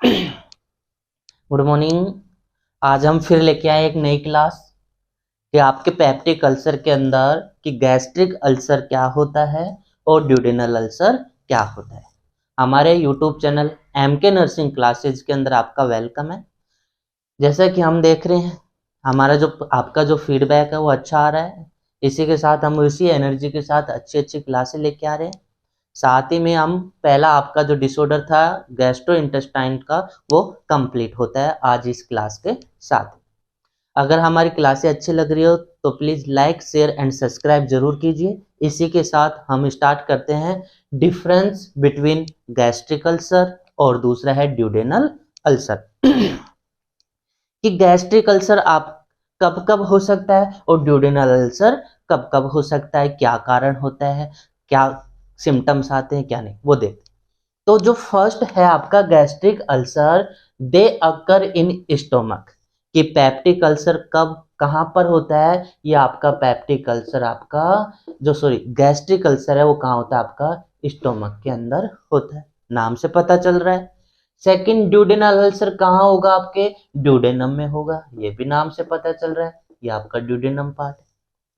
Good morning. आज हम फिर लेके आए एक नई क्लास कि आपके पेप्टिक अल्सर के अंदर कि गैस्ट्रिक अल्सर क्या होता है और ड्यूडेनल अल्सर क्या होता है। हमारे YouTube channel MK nursing classes के अंदर आपका वेलकम है। जैसा कि हम देख रहे हैं हमारा जो आपका जो फीडबैक है वो अच्छा आ रहा है। इसी के साथ हम इसी एनर्जी के साथ अच्छी अच्छी क्लासें लेके आ रहे हैं। साथ ही में हम पहला आपका जो डिसऑर्डर था गैस्ट्रो इंटेस्टाइन का वो कंप्लीट होता है आज इस क्लास के साथ। अगर हमारी क्लासें अच्छी लग रही हो तो please like share and subscribe जरूर कीजिए। इसी के साथ हम स्टार्ट करते हैं डिफरेंस बिटवीन गैस्ट्रिक अल्सर और दूसरा है ड्यूडेनल अल्सर। कि गैस्ट्रिक अल्सर आप कब कब हो सकता है और ड्यूडेनल अल्सर कब कब हो सकता है, क्या कारण होता है, क्या सिम्टम्स आते हैं क्या नहीं, वो देखते। तो जो फर्स्ट है आपका gastric ulcer, they occur in stomach. कि पेप्टिक अल्सर कब कहाँ पर होता है, ये आपका पेप्टिक अल्सर आपका जो गैस्ट्रिक अल्सर है वो कहाँ होता है, आपका स्टोमक के अंदर होता है, नाम से पता चल रहा है। सेकंड ड्यूडेनल अल्सर कहाँ होगा, आपके ड्यूडेनम में होगा, ये भी नाम से पता चल रहा है, ये आपका ड्यूडेनम पार्ट है।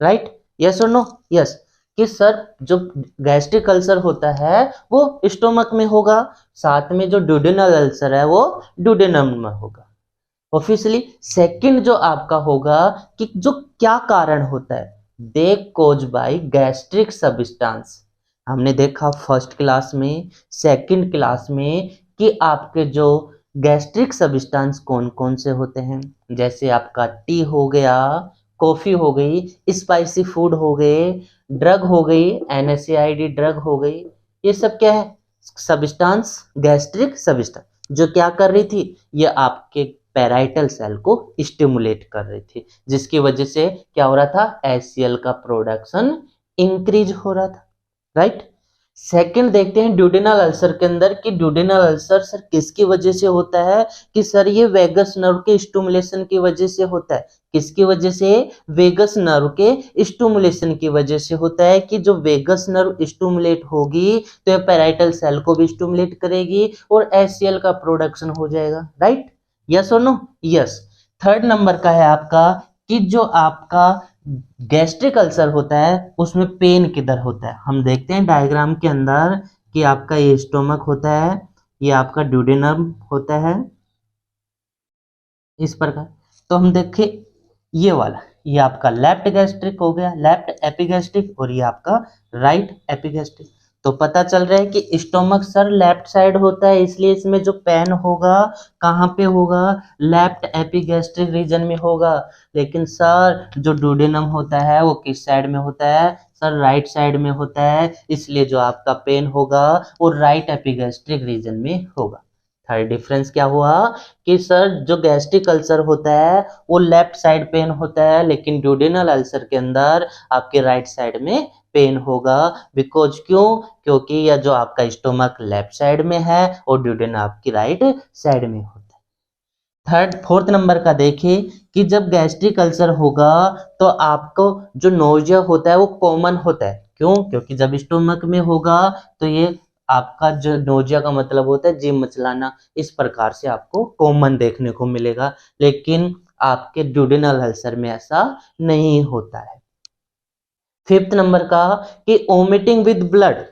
राइट, यस और नो? यस। कि सर जो गैस्ट्रिक अल्सर होता है वो स्टोमक में होगा, साथ में जो ड्यूडेनल अल्सर है वो ड्यूडेनम में होगा। ऑफिशियली सेकंड जो आपका होगा कि जो क्या कारण होता है, दे कोज बाय गैस्ट्रिक सब्सटेंस। हमने देखा फर्स्ट क्लास में, सेकंड क्लास में कि आपके जो गैस्ट्रिक सब्सटेंस कौन कौन से होते हैं, जैसे आपका टी हो गया, कॉफी हो गई, स्पाइसी फूड हो गए, ड्रग हो गई, एनएसएआईडी ड्रग हो गई, ये सब क्या है, सब्सटेंस, गैस्ट्रिक सब्सटेंस जो क्या कर रही थी, ये आपके पैराइटल सेल को स्टिमुलेट कर रही थी, जिसकी वजह से क्या हो रहा था, एचसीएल का प्रोडक्शन इंक्रीज हो रहा था। राइट। सेकंड देखते हैं ड्यूडेनल अल्सर के अंदर कि ड्यूडेनल अल्सर सर किसकी वजह से होता है, कि सर ये वेगस नर्व के स्टिमुलेशन की वजह से होता है। किसकी वजह से, वेगस नर्व के स्टिमुलेशन की वजह से होता है। कि जो वेगस नर्व स्टिमुलेट होगी तो ये पैराइटल सेल को भी स्टिमुलेट करेगी और एचसीएल का प्रोडक्शन हो जाएगा। राइट, यस और नो? यस। थर्ड नंबर का है आपका कि जो आपका गैस्ट्रिक अल्सर होता है उसमें पेन किधर होता है। हम देखते हैं डायग्राम के अंदर कि आपका ये स्टोमक होता है, ये आपका ड्यूडेनम होता है इस प्रकार। तो हम देखें ये वाला, ये आपका लेफ्ट गैस्ट्रिक हो गया, लेफ्ट एपिगैस्ट्रिक, और ये आपका राइट एपिगैस्ट्रिक। तो पता चल रहा है कि स्टोमक सर लेफ्ट साइड होता है, इसलिए इसमें जो पेन होगा कहाँ पे होगा, लेफ्ट एपिगैस्ट्रिक रीजन में होगा। लेकिन सर जो ड्यूडेनम होता है वो किस साइड में होता है, सर राइट साइड में होता है, इसलिए जो आपका पेन होगा वो राइट एपिगैस्ट्रिक रीजन में होगा। थर्ड डिफरेंस क्या हुआ कि सर जो गैस्ट्रिक अल्सर होता है वो लेफ्ट साइड पेन होता है, लेकिन ड्यूडेनल अल्सर के अंदर आपके राइट साइड में पेन होगा। बिकॉज क्यों, क्योंकि यह जो आपका स्टोमक लेफ्ट साइड में है और ड्यूडेनल आपकी राइट साइड में होता है। फोर्थ नंबर का देखिए कि जब गैस्ट्रिक अल्सर होगा तो आपको जो नोजिया होता है वो कॉमन होता है। क्यों, क्योंकि जब स्टोमक में होगा तो ये आपका जो नोजिया का मतलब होता है जी मचलाना, इस प्रकार से आपको कॉमन देखने को मिलेगा। लेकिन आपके ड्यूडेनल अल्सर में ऐसा नहीं होता है। फिफ्थ नंबर का कि ओमिटिंग विद ब्लड।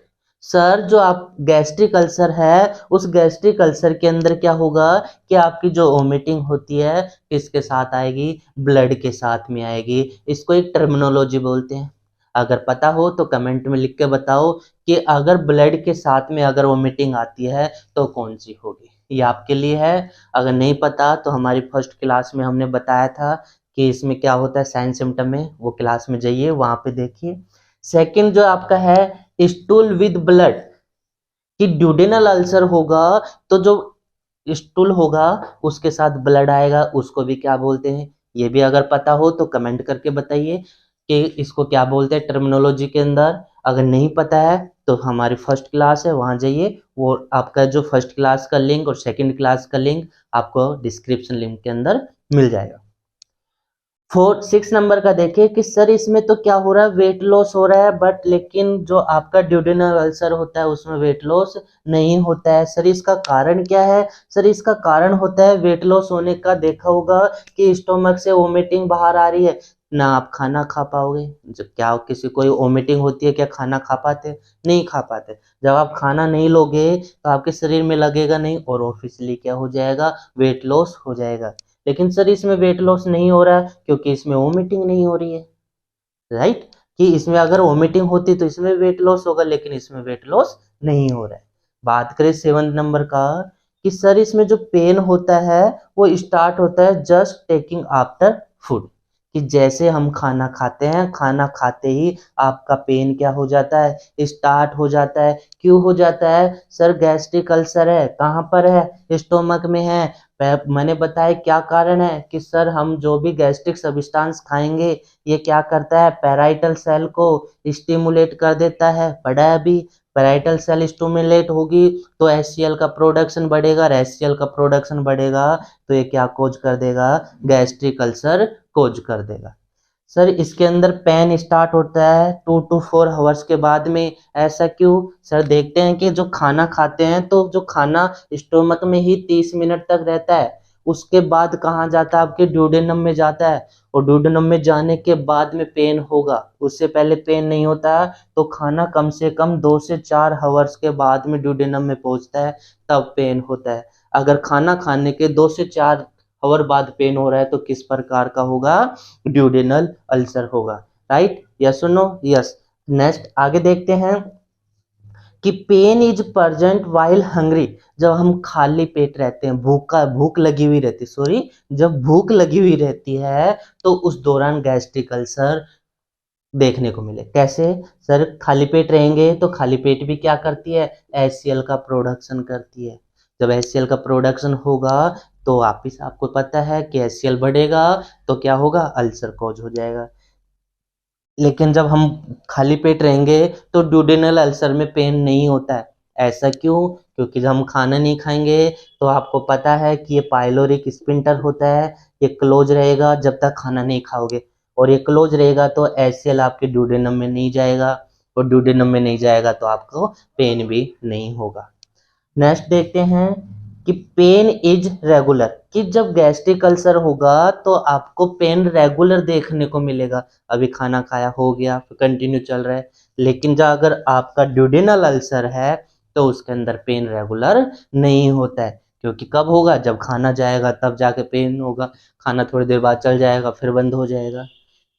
सर जो आप गैस्ट्रिक अल्सर है उस गैस्ट्रिक अल्सर के अंदर क्या होगा कि आपकी जो ओमिटिंग होती है किसके साथ आएगी, ब्लड के साथ में आएगी। इसको एक टर्मिनोलॉजी बोलते हैं, अगर पता हो तो कमेंट में लिख के बताओ कि अगर ब्लड के साथ में अगर वोमिटिंग आती है तो कौन सी होगी, ये आपके लिए है। अगर नहीं पता तो हमारी फर्स्ट क्लास में हमने बताया था कि इसमें क्या होता है, साइन सिम्टम में, वो क्लास में जाइए वहां पे देखिए। सेकंड जो आपका है स्टूल विद ब्लड, कि ड्यूडेनल अल्सर होगा तो जो स्टूल होगा उसके साथ ब्लड आएगा, उसको भी क्या बोलते हैं, ये भी अगर पता हो तो कमेंट करके बताइए कि इसको क्या बोलते हैं टर्मिनोलॉजी के अंदर। अगर नहीं पता है तो हमारी फर्स्ट क्लास है वहां जाइए, वो आपका जो फर्स्ट क्लास का लिंक और सेकंड क्लास का लिंक आपको डिस्क्रिप्शन लिंक के अंदर मिल जाएगा। 6 नंबर का देखिए कि सर इसमें तो क्या हो रहा है, वेट लॉस हो रहा है, बट लेकिन जो आपका ड्यूडेनल अल्सर होता है उसमें वेट लॉस नहीं होता है। सर इसका कारण क्या है? सर इसका कारण होता है वेट लॉस होने का, देखा होगा कि स्टोमक से वोमिटिंग बाहर आ रही है ना, आप खाना खा पाओगे। जब क्या किसी कोई वोमिटिंग होती है, क्या खाना खा पाते? नहीं खा पाते। जब आप खाना नहीं लोगे तो आपके शरीर में लगेगा नहीं और ऑब्वियसली क्या हो जाएगा, वेट लॉस हो जाएगा। लेकिन सर इसमें वेट लॉस नहीं हो रहा है क्योंकि इसमें वोमिटिंग नहीं हो रही है, राइट? कि इसमें अगर वोमिटिंग होती तो इसमें वेट लॉस होगा, लेकिन इसमें वेट लॉस नहीं हो रहा है। बात करें 7 नंबर का कि सर इसमें जो पेन होता है वो स्टार्ट होता है जस्ट टेकिंग आफ्टर फूड, कि जैसे हम खाना खाते हैं, खाना खाते ही आपका पेन क्या हो जाता है, स्टार्ट हो जाता है। क्यों हो जाता है? सर गैस्ट्रिक अल्सर है, कहाँ पर है? स्टोमक में है। मैंने बताया क्या कारण है कि सर हम जो भी गैस्ट्रिक सब्सटेंस खाएंगे ये क्या करता है, पैराइटल सेल को स्टिमुलेट कर देता है। पढ़ा है अभी? पैराइटल सेल स्टिमुलेट होगी तो HCl का प्रोडक्शन बढ़ेगा, और HCl का प्रोडक्शन बढ़ेगा तो ये क्या कोज कर देगा, गैस्ट्रिक अल्सर कोज कर देगा। सर इसके अंदर पेन स्टार्ट होता है 2 to 4 आवर्स के बाद में। ऐसा क्यों? सर देखते हैं कि जो खाना खाते हैं तो जो खाना स्टोमक में ही 30 मिनट तक रहता है, उसके बाद कहाँ जाता है, आपके ड्यूडेनम में जाता है, और ड्यूडेनम में जाने के बाद में पेन होगा, उससे पहले पेन नहीं होता है। तो खाना कम से कम 2 से 4 आवर्स के बाद में ड्यूडेनम में पहुंचता है, तब पेन होता है। अगर खाना खाने के 2 से 4 आवर बाद पेन हो रहा है तो किस प्रकार का होगा, ड्यूडेनल अल्सर होगा, राइट? यस और नो? यस। नेक्स्ट आगे देखते हैं कि pain is present while hungry, जब हम खाली पेट रहते हैं, भूख लगी हुई रहती, सॉरी, जब भूख लगी हुई रहती है तो उस दौरान गैस्ट्रिक अल्सर देखने को मिले। कैसे? सर खाली पेट रहेंगे तो खाली पेट भी क्या करती है, HCl का प्रोडक्शन करती है। जब HCl का प्रोडक्शन होगा तो वापिस आपको पता है कि HCl बढ़ेगा तो क्या होगा, अल्सर कॉज हो जाएगा। लेकिन जब हम खाली पेट रहेंगे तो ड्यूडेनल अल्सर में पेन नहीं होता है। ऐसा क्यों? क्योंकि जब हम खाना नहीं खाएंगे तो आपको पता है कि ये पाइलोरिक स्फिंक्टर होता है, ये क्लोज रहेगा जब तक खाना नहीं खाओगे, और ये क्लोज रहेगा तो HCl आपके ड्यूडेनम में नहीं जाएगा, और ड्यूडेनम में नहीं जाएगा तो आपको पेन भी नहीं होगा। नेक्स्ट देखते हैं कि पेन इज रेगुलर, कि जब गैस्ट्रिक अल्सर होगा तो आपको पेन रेगुलर देखने को मिलेगा। अभी खाना खाया हो गया, फिर कंटिन्यू चल रहा है। लेकिन जब अगर आपका ड्यूडेनल अल्सर है तो उसके अंदर पेन रेगुलर नहीं होता है, क्योंकि कब होगा, जब खाना जाएगा तब जाके पेन होगा, खाना थोड़ी देर बाद चल जाएगा फिर बंद हो जाएगा।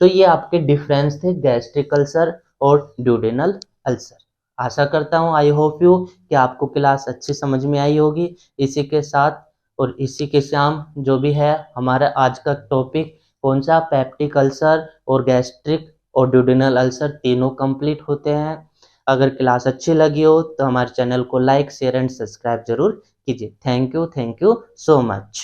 तो ये आपके डिफरेंस थे गैस्ट्रिक अल्सर और ड्यूडेनल अल्सर। आशा करता हूँ, आई होप यू, कि आपको क्लास अच्छी समझ में आई होगी। इसी के साथ और इसी के शाम जो भी है हमारा आज का टॉपिक कौन सा, पेप्टिक अल्सर और गैस्ट्रिक और ड्यूडेनल अल्सर तीनों कंप्लीट होते हैं। अगर क्लास अच्छी लगी हो तो हमारे चैनल को लाइक, शेयर एंड सब्सक्राइब जरूर कीजिए। Thank you so much.